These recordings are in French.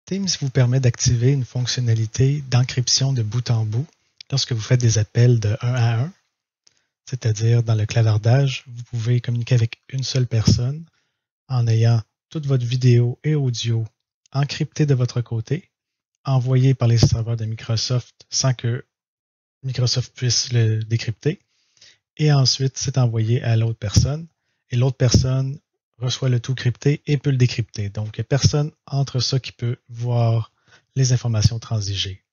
Teams vous permet d'activer une fonctionnalité d'encryption de bout en bout lorsque vous faites des appels de 1 à 1, c'est-à-dire dans le clavardage, vous pouvez communiquer avec une seule personne en ayant toute votre vidéo et audio encryptés de votre côté, envoyés par les serveurs de Microsoft sans que Microsoft puisse le décrypter, et ensuite c'est envoyé à l'autre personne, et l'autre personne reçoit le tout crypté et peut le décrypter. Donc, il n'y a personne entre ça qui peut voir les informations transigées.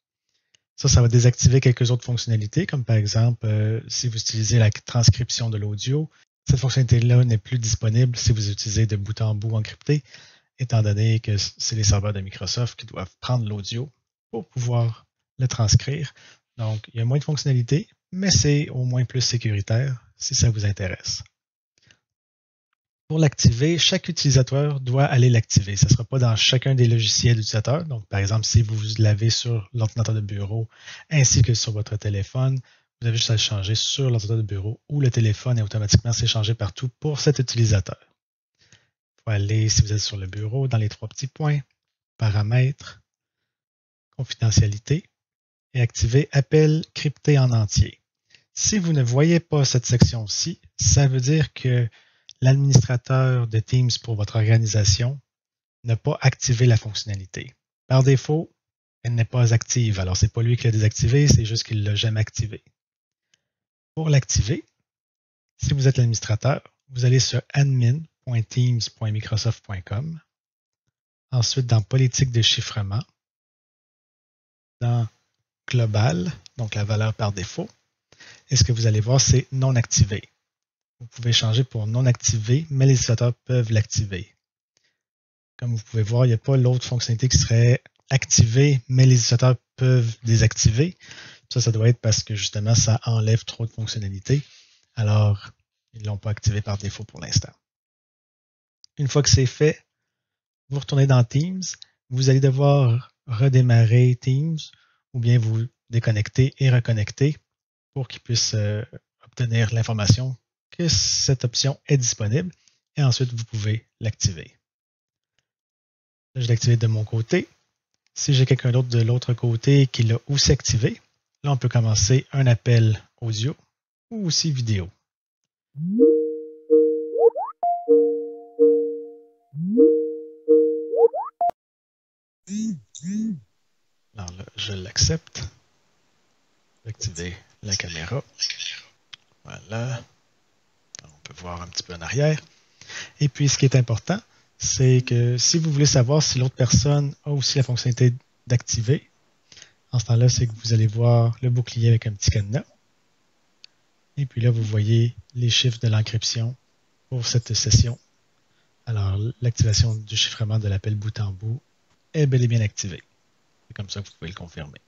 Ça va désactiver quelques autres fonctionnalités, comme par exemple, si vous utilisez la transcription de l'audio, cette fonctionnalité-là n'est plus disponible si vous utilisez de bout en bout encrypté, étant donné que c'est les serveurs de Microsoft qui doivent prendre l'audio pour pouvoir le transcrire. Donc, il y a moins de fonctionnalités, mais c'est au moins plus sécuritaire si ça vous intéresse. Pour l'activer, chaque utilisateur doit aller l'activer. Ce ne sera pas dans chacun des logiciels d'utilisateur. Donc, par exemple, si vous l'avez sur l'ordinateur de bureau ainsi que sur votre téléphone, vous avez juste à le changer sur l'ordinateur de bureau ou le téléphone et automatiquement c'est changé partout pour cet utilisateur. Il faut aller, si vous êtes sur le bureau, dans les 3 petits points, paramètres, confidentialité et activer appel crypté en entier. Si vous ne voyez pas cette section-ci, ça veut dire que l'administrateur de Teams pour votre organisation n'a pas activé la fonctionnalité. Par défaut, elle n'est pas active. Alors, ce n'est pas lui qui l'a désactivée, c'est juste qu'il ne l'a jamais activée. Pour l'activer, si vous êtes l'administrateur, vous allez sur admin.teams.microsoft.com. Ensuite, dans Politique de chiffrement, dans Global, donc la valeur par défaut, et ce que vous allez voir, c'est non activé. Vous pouvez changer pour non activé, mais les utilisateurs peuvent l'activer. Comme vous pouvez voir, il n'y a pas l'autre fonctionnalité qui serait activée, mais les utilisateurs peuvent désactiver. Ça doit être parce que justement, ça enlève trop de fonctionnalités. Alors, ils ne l'ont pas activé par défaut pour l'instant. Une fois que c'est fait, vous retournez dans Teams. Vous allez devoir redémarrer Teams ou bien vous déconnecter et reconnecter pour qu'il puisse obtenir l'information que cette option est disponible et ensuite vous pouvez l'activer. Je l'ai activé de mon côté. Si j'ai quelqu'un d'autre de l'autre côté qui l'a aussi activé, là on peut commencer un appel audio ou aussi vidéo. Alors là, je l'accepte. Je vais activer la caméra. Voilà. On peut voir un petit peu en arrière. Et puis, ce qui est important, c'est que si vous voulez savoir si l'autre personne a aussi la fonctionnalité d'activer, en ce temps-là, c'est que vous allez voir le bouclier avec un petit cadenas. Et puis là, vous voyez les chiffres de l'encryption pour cette session. Alors, l'activation du chiffrement de l'appel bout en bout est bel et bien activée. C'est comme ça que vous pouvez le confirmer.